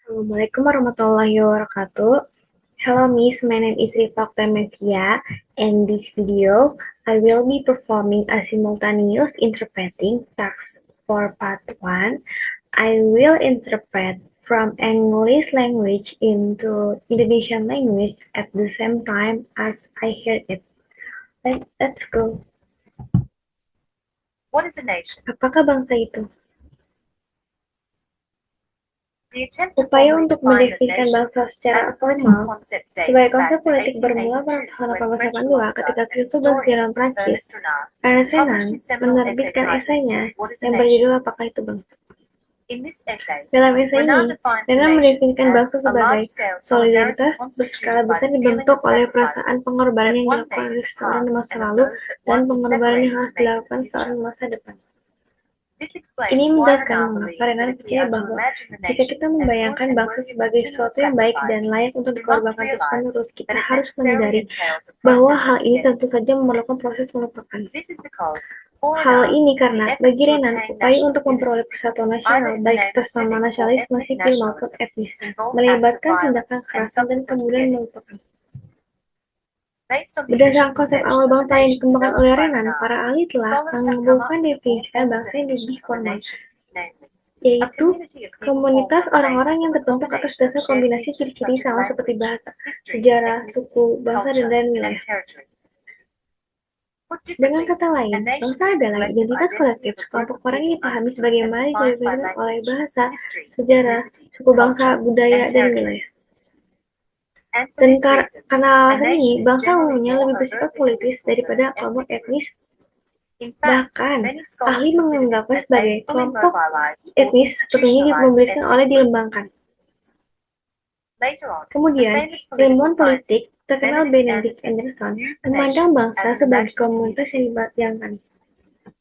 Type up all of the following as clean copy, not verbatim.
Assalamualaikum warahmatullahi wabarakatuh. Hello Miss, my name is Rifak Temekia. In this video, I will be performing a simultaneous interpreting task for part 1. I will interpret from English language into Indonesian language at the same time as I hear it. Let's go. What is a nation? Apakah bangsa itu? The attempt to Upaya formally untuk define the mendefinisikan nation bangsa secara as a political formal concept dates sebagai back konsep to politik bermula pada 1882 tahun when French 1882 philosopher ketika and filsuf historian Jerman Prancis Ernest Renan Ernest Renan published his seminal essay menerbitkan titled esainya What is a yang Nation? berjudul Apakah itu Bangsa? In this essay, Dalam esai Renan ini, defines the Renan nation mendefinisikan as bangsa a sebagai large-scale solidarity solidaritas berskala constituted by besar the feeling dibentuk of oleh sacrifices perasaan pengorbanan that yang one dilakukan made oleh in the seseorang di past masa and of lalu those that dan one will pengorbanan yang separate harus to make in dilakukan the seseorang future. di masa depan. This explains Ini why menjelaskan Renan mengapa believes that Renan if we percaya are to bahwa imagine the jika nation kita as good membayangkan and bangsa worthy of sebagai continual sesuatu yang baik dan sacrifice, layak untuk we must dikorbankan realize terus-menerus, that kita it harus necessarily menyadari entails a bahwa process hal of ini tentu forgetting. saja memerlukan proses melupakan. This is because for Hal Renan, ini the karena efforts bagi to Renan, obtain upaya national untuk unity, memperoleh persatuan either nasional, in the baik name atas of nama civic or nasionalisme ethnic sipil maupun nationalism, etnis, involve acts of melibatkan violence tindakan and kekerasan dan subsequent kemudian forgetting. melupakan. Based on the Berdasarkan initial konsep conception awal of the bangsa yang nation dikembangkan oleh developed by Renan, Renan, para ahli telah scholars have come up menggabungkan with four definisikan formal bangsa yang lebih definitions of a formal, nation, namely, a yaitu community of people komunitas formed on the orang-orang basis yang of a terbentuk atas combination of dasar shared kombinasi features ciri-ciri such as sama seperti language, bahasa, history, sejarah, ethnicity, suku, bangsa, culture, dan and nilai. territory. Put Dengan differently, kata a lain, nation bangsa is the adalah collective identitas identity kolektif, of a group kelompok of orang yang people dipahami understood sebagai and mari defined by diberikan oleh language, bahasa, history, sejarah, ethnicity, suku bangsa, culture, budaya, and dan nilai. territory. And for Dan this reason, karena a alasan ini, nation is bangsa generally umumnya more lebih bersifat overtly politis political than daripada an kelompok ethnic etnis. group. In fact, Bahkan, many scholars ahli consider it menganggapnya as a sebagai fully kelompok mobilized or etnis sepenuhnya institutionalized dipublikasikan oleh ethnic group. dilembangkan. Later on, the Kemudian, famous political ilmuwan politik scientist terkenal Benedict Benedict Anderson used the memandang nation bangsa as an sebagai imagined komunitas yang community. dibayangkan.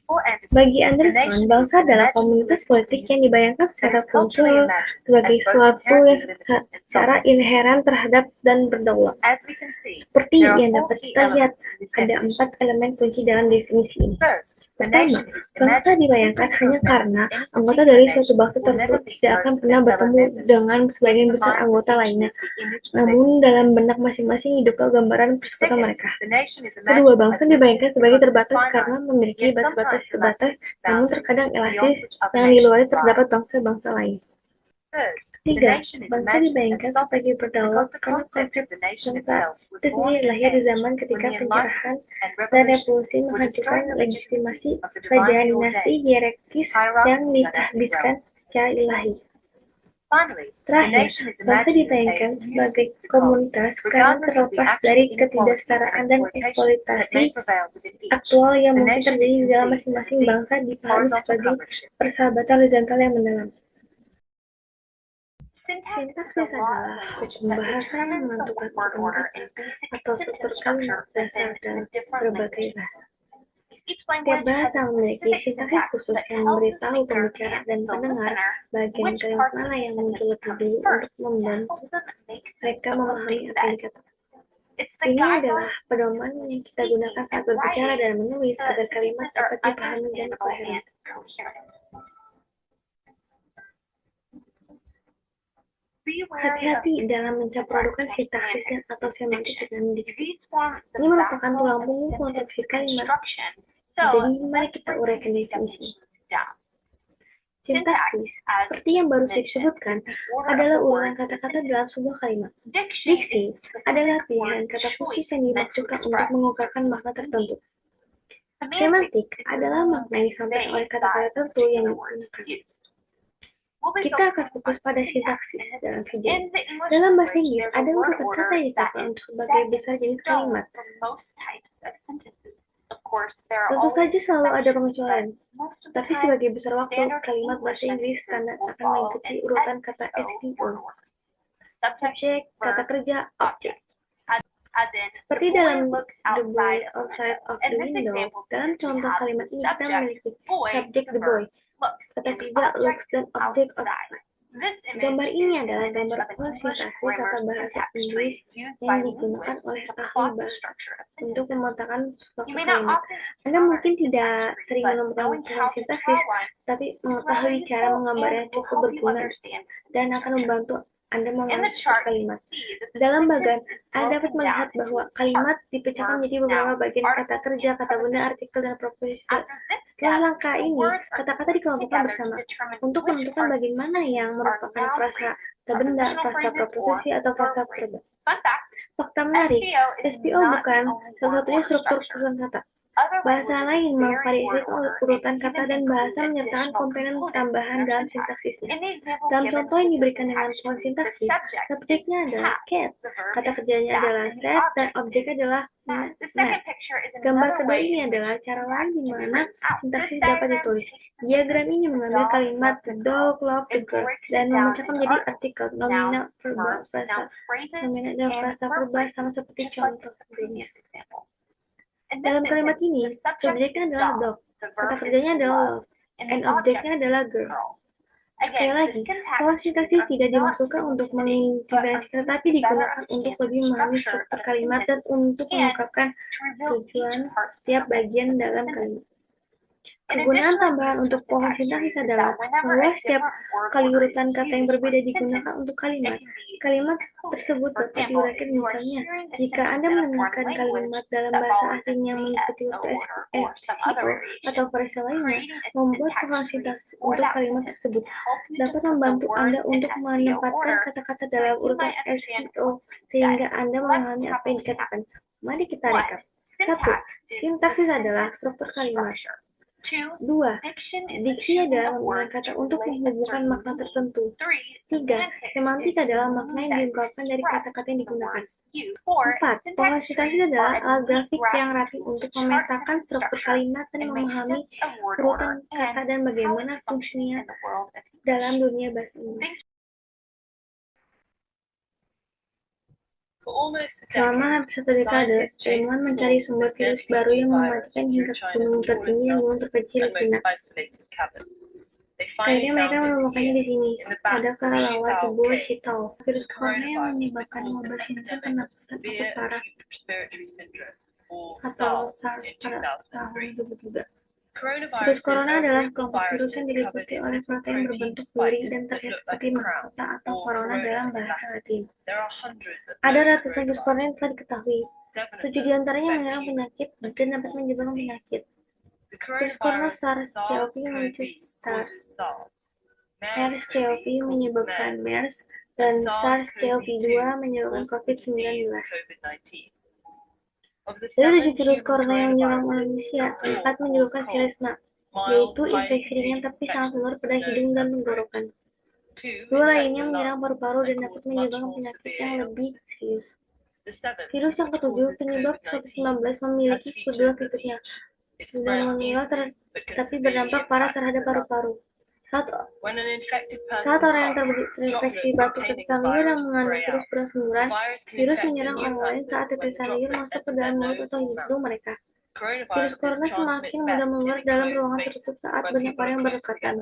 For Anderson, Bagi the Anderson, nation is bangsa an adalah imagined komunitas political politik yang community dibayangkan that secara is culturally muncul imagined sebagai as both suatu inherently yang limited and secara sovereign. inheren terhadap dan berdaulat. As we can see, Seperti there are yang four dapat key kita lihat, elements in this ada definition. 4 elemen kunci dalam definisi ini. First, the Pertama, nation is bangsa imagined dibayangkan simply hanya because members karena of any anggota particular dari suatu nation bangsa will tertentu never be tidak akan merged with pernah their fellow bertemu members, dengan sebagian yet the besar minds of anggota each lainnya. lives the image of their Namun, people. dalam benak masing-masing hiduplah gambaran persekutuan Second, mereka. the nation is Kedua, imagined bangsa as dibayangkan limited sebagai because it is terbatas karena finite, memiliki yet batas-batas sometimes terbatas, elastic namun boundaries terkadang beyond elastis which other yang di luar nations lie. terdapat bangsa-bangsa lain. Third, the Tiga, nation is bangsa imagined dibayangkan as sovereign sebagai berdaulat because the karena concept konsep of the nation bangsa itself was itu born sendiri in an lahir di age zaman when ketika the pencerahan Enlightenment and dan Revolution revolusi were menghancurkan destroying the legitimasi legitimacy of the kerajaan divinely dinasti ordained hierarkis yang hierarchical dynastic ditahbiskan realm. secara ilahi. Finally, the Terakhir, nation is bangsa imagined as a dibayangkan sebagai community because, komunitas karena regardless of the terlepas actual dari inequality and ketidaksetaraan dan exploitation that eksploitasi may prevail within each, aktual yang the mungkin nation terjadi is di dalam conceived as a masing-masing deep, bangsa dipahami horizontal sebagai comradeship. persahabatan horizontal yang mendalam. Syntax is Sintaksis the law adalah of language hukum that bahasa yang determines the menentukan word struktur order kata and basic atau sentence struktur structure kalimat dasar within dalam the different berbagai languages. bahasa. Each Setiap language has bahasa a memiliki specific sintaksis syntax khusus that yang tells the memberitahu speaker pembicara dan and the pendengar listener bagian which kalimat parts of mana the yang muncul sentence lebih come dulu first untuk membantu and helps them make sense mereka of what's memahami being apa yang said. dikatakan. It's the Ini adalah guidelines for pedoman yang kita gunakan saat and berbicara writing dan menulis so that agar kalimat sentences are dapat dipahami dan understandable koheren. and coherent. Be wary of Hati-hati dalam mencampurkan sintaksis dan atau semantik dengan diksi. Ini merupakan tulang punggung konstruksi kalimat. Jadi, mari kita uraikan definisi. Sintaksis, seperti yang baru saya sebutkan, adalah urutan kata-kata dalam sebuah kalimat. Diksi adalah pilihan kata khusus yang dimaksudkan untuk mengungkapkan makna tertentu. Semantik adalah makna yang disampaikan oleh kata-kata tertentu yang digunakan. Kita akan fokus pada sintaksis dalam video. Dalam bahasa Inggris, ada urutan kata yang dipakai untuk sebagai besar jenis kalimat. Tentu saja selalu ada pengecualian, tapi sebagai besar waktu, kalimat bahasa Inggris standar akan mengikuti urutan kata SVO. Subjek, kata kerja, objek. Seperti dalam The Boy Outside of the Window, dalam contoh kalimat ini kita memiliki subjek the boy, kata kerja looks, dan objek outside. Gambar ini adalah gambar konsentrasi kata bahasa Inggris yang digunakan oleh ahli bahasa untuk memetakan struktur kalimat. Anda mungkin tidak sering menemukan sintaksis, tapi mengetahui cara menggambarnya cukup berguna dan akan membantu Anda In mengalami the struktur chart, you kalimat. see that the Dalam sentence bagan, is Anda dapat broken melihat down bahwa into kalimat parts, dipecahkan verb, menjadi beberapa noun, bagian kata article, kerja, and kata benda, preposition. artikel, dan preposisi. After this Setelah step, langkah the ini, words are kata-kata grouped dikelompokkan together to bersama determine untuk which menentukan parts bagian mana yang are merupakan noun frasa, phrases, kata benda, prepositional frasa phrases, or preposisi, atau verb frasa phrases. verba. Fun fact, Fakta menarik, SVO is SPO not the bukan only satu-satunya word order struktur structure. susunan kata. Other Bahasa languages lain vary memvariasikan word order urutan and kata even dan bahasa include menyertakan additional komponen components tambahan in their dalam syntax. sintaksisnya. In the example Dalam given, contoh yang which is diberikan dengan syntax, pohon the sintaksis, subject subjeknya is adalah cat, cat, the verb kata is kerjanya sat, adalah and the set, dan object objeknya is adalah mat. The mat. second picture is Gambar another kedua way ini in which adalah cara lain syntax di can be mana written out. This sintaksis dapat diagram ditulis. takes the Diagram ini sentence, the mengambil dog kalimat loves the the girl, dog loved the and girl breaks it dan down memecahkan into menjadi articles, artikel, nouns, nominal, verba, verbs, frasa, noun phrases, nominal, dan and frasa verb verba sama phrases, seperti just like contoh the sebelumnya. previous example. In this Dalam kalimat sentence, ini, the subject subjeknya is adalah dog, dog, the kata verb kerjanya is adalah love, love, and and the object objeknya is adalah girl. girl. Sekali Again, lagi, the syntax pola trees sintaksis are tidak not dimaksudkan to untuk eliminate, but are mengintervensi, used tetapi to better digunakan untuk understand lebih the memahami structure struktur of a kalimat dan sentence untuk and mengungkapkan to reveal tujuan each part setiap of bagian the dalam sentence. kalimat. An Kegunaan additional tambahan use untuk of pohon syntax trees sintaksis is adalah that whenever bahwa a setiap different word kali order urutan is kata yang used berbeda for a digunakan sentence, untuk it kalimat, can be kalimat encoded. tersebut For dapat example, diuraikan if you are misalnya. hearing a Jika sentence Anda in a mendengarkan foreign language kalimat dalam that bahasa follows a asing yang mengikuti CSO urut order or some other SVO variation, atau frasa lainnya, creating a membuat syntax pohon tree sintaksis for untuk that kalimat sentence tersebut can help you to dapat put the membantu words Anda in untuk SVO menempatkan order kata-kata so dalam that you urutan might understand SVO what was sehingga said. Anda Let's memahami apa yang couple dikatakan. Mari kita One, rekap. 1. syntax is Sintaksis the adalah sentence struktur kalimat. structure. 2, 2. diction is the Diksi choosing adalah of menggunakan words kata to untuk relate a menghubungkan certain makna meaning. tertentu. 3, 3. Semantik is the adalah meaning makna yang that diungkapkan dari expressed kata-kata yang the digunakan. words used. 4, 4. Pohon syntax sintaksis trees adalah are a alat neat grafik yang graphic rapi tool untuk to chart memetakan sentence struktur structure kalimat dan and make memahami sense of word urutan order kata and dan how bagaimana it functions fungsinya in the world of dalam English. dunia bahasa Inggris. Thanks. Selama hampir 1 dekade, ilmuwan mencari sumber virus baru yang mematikan hingga ke gunung tertinggi yang belum terkecil di Cina. Akhirnya mereka menemukannya di sini, pada kelelawar di Gua Shitao. Virus corona yang menyebabkan wabah sindrom pernapasan akut parah atau SARS pada tahun 2003. Virus corona adalah kelompok virus yang diliputi oleh protein berbentuk duri dan terlihat seperti mahkota atau corona dalam bahasa Latin. Ada ratusan virus corona yang telah diketahui. 7 diantaranya menyerang penyakit dan dapat menyebabkan penyakit. Virus corona SARS-CoV memicu SARS, MERS-CoV menyebabkan MERS, dan SARS-CoV-2 menyebabkan COVID-19. Dari 7 virus corona yang menyerang manusia, 4 menyebabkan selesma, yaitu infeksi ringan tapi sangat menular pada hidung dan tenggorokan. 2 lainnya menyerang paru-paru dan dapat menyebabkan penyakit yang lebih serius. Virus yang ketujuh, penyebab COVID-19, memiliki kedua fiturnya dan menular tapi berdampak parah terhadap paru-paru. Saat orang yang terinfeksi batuk tetesan liur yang mengandung virus berhamburan, virus menyerang orang lain saat tetesan liur masuk ke dalam mulut atau hidung mereka. Virus corona semakin mudah menular dalam ruangan tertutup saat banyak orang yang berdekatan.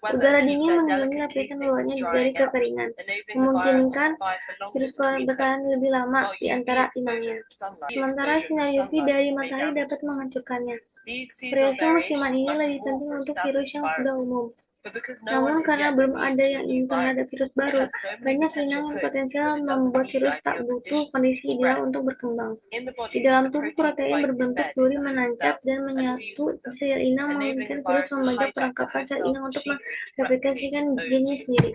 Udara dingin melindungi lapisan luarnya dari kekeringan, memungkinkan virus corona bertahan lebih lama di antara inangnya. Sementara sinar UV dari matahari dapat menghancurkannya. Variasi musiman ini lebih penting untuk virus yang sudah umum. Namun karena belum ada yang terhadap virus baru, banyak inang yang potensial membuat virus tak butuh kondisi ideal untuk berkembang. Di dalam tubuh, protein berbentuk duri menancap dan menyatu di sel inang, memungkinkan virus membajak perangkapan sel inang untuk mereplikasikan gennya sendiri.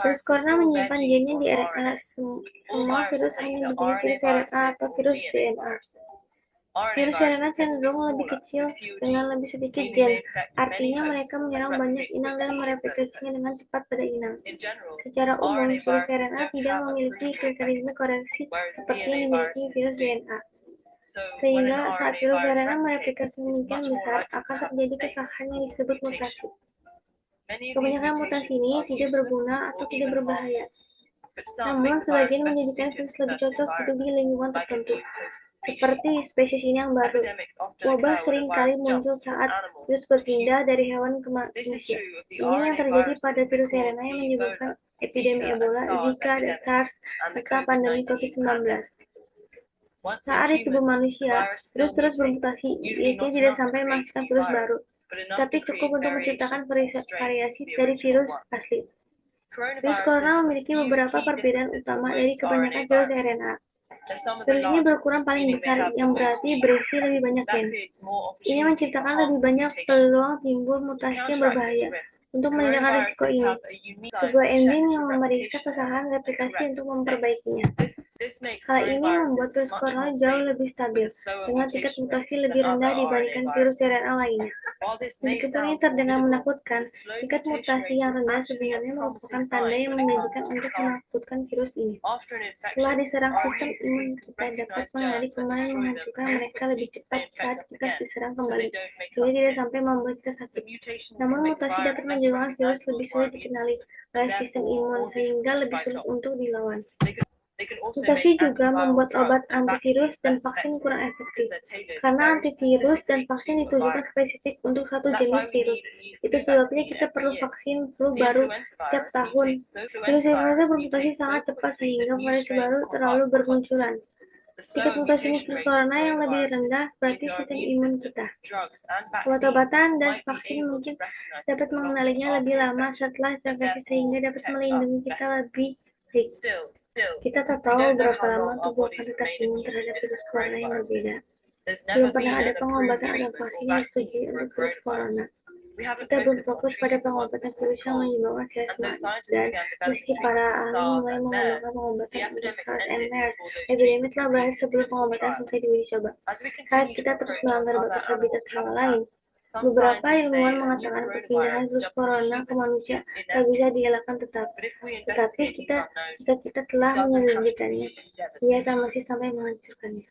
Virus corona menyimpan gennya di RNA. Semua virus hanya berjenis virus RNA atau virus DNA. Virus RNA cenderung lebih kecil dengan lebih sedikit gen, artinya mereka menyerang banyak inang dan mereplikasinya dengan cepat pada inang. Secara umum, virus RNA tidak memiliki mekanisme koreksi seperti yang dimiliki virus DNA. Sehingga saat virus RNA mereplikasi demikian besar, akan terjadi kesalahan yang disebut mutasi. Kebanyakan mutasi ini tidak berguna atau tidak berbahaya. Namun, sebagian menjadikan virus lebih cocok hidup di lingkungan tertentu. Seperti spesies inang baru, wabah sering kali muncul saat virus berpindah dari hewan ke manusia. Ini yang terjadi pada virus RNA yang menyebabkan epidemi Ebola, Zika, dan SARS, serta pandemi COVID-19. Saat di tubuh manusia, virus terus bermutasi, biasanya tidak sampai menghasilkan virus baru, tapi cukup untuk menciptakan variasi dari virus asli. Virus corona memiliki beberapa perbedaan utama dari kebanyakan virus RNA. Virus ini berukuran paling besar, yang berarti berisi lebih banyak gen. Ini menciptakan lebih banyak peluang timbul mutasi yang berbahaya. Untuk menindak risiko ini, sebuah enzim yang memeriksa kesalahan replikasi untuk memperbaikinya. Hal ini membuat virus corona jauh lebih stabil, dengan tingkat mutasi lebih rendah dibandingkan virus RNA lainnya. Meskipun ini terdengar menakutkan, tingkat mutasi yang rendah sebenarnya merupakan tanda yang menjanjikan untuk menakutkan virus ini. Setelah diserang, sistem imun kita dapat mengenali kemana yang menghancurkan mereka lebih cepat saat kita diserang kembali, sehingga tidak sampai membuat kita sakit. Namun, mutasi dapat menjadikan virus lebih sulit dikenali oleh sistem imun, sehingga lebih sulit untuk dilawan. Mutasi juga membuat obat antivirus dan vaksin kurang efektif, karena antivirus dan vaksin ditujukan spesifik untuk satu jenis virus. Itu sebabnya kita perlu vaksin flu baru setiap tahun. Virus influenza bermutasi sangat cepat sehingga variasi baru terlalu bermunculan. Tingkat mutasi virus corona yang lebih rendah berarti sistem imun kita. Obat-obatan dan vaksin mungkin dapat mengenalinya lebih lama setelah terinfeksi sehingga dapat melindungi kita lebih baik. Kita tak tahu berapa lama tubuh akan tetap imun terhadap virus corona yang berbeda. Belum pernah ada pengobatan atau vaksin yang disetujui untuk virus corona. Kita belum fokus pada pengobatan virus yang menyebabkan SARS, dan meski para ahli mulai mengembangkan pengobatan untuk SARS dan MERS, epidemi telah berakhir sebelum pengobatan selesai diuji coba. Saat kita terus melanggar batas habitat hewan lain, beberapa ilmuwan mengatakan perpindahan virus corona ke manusia tak bisa dielakkan tetapi kita telah menyelidikkannya. Ia tak masih sampai menghancurkannya.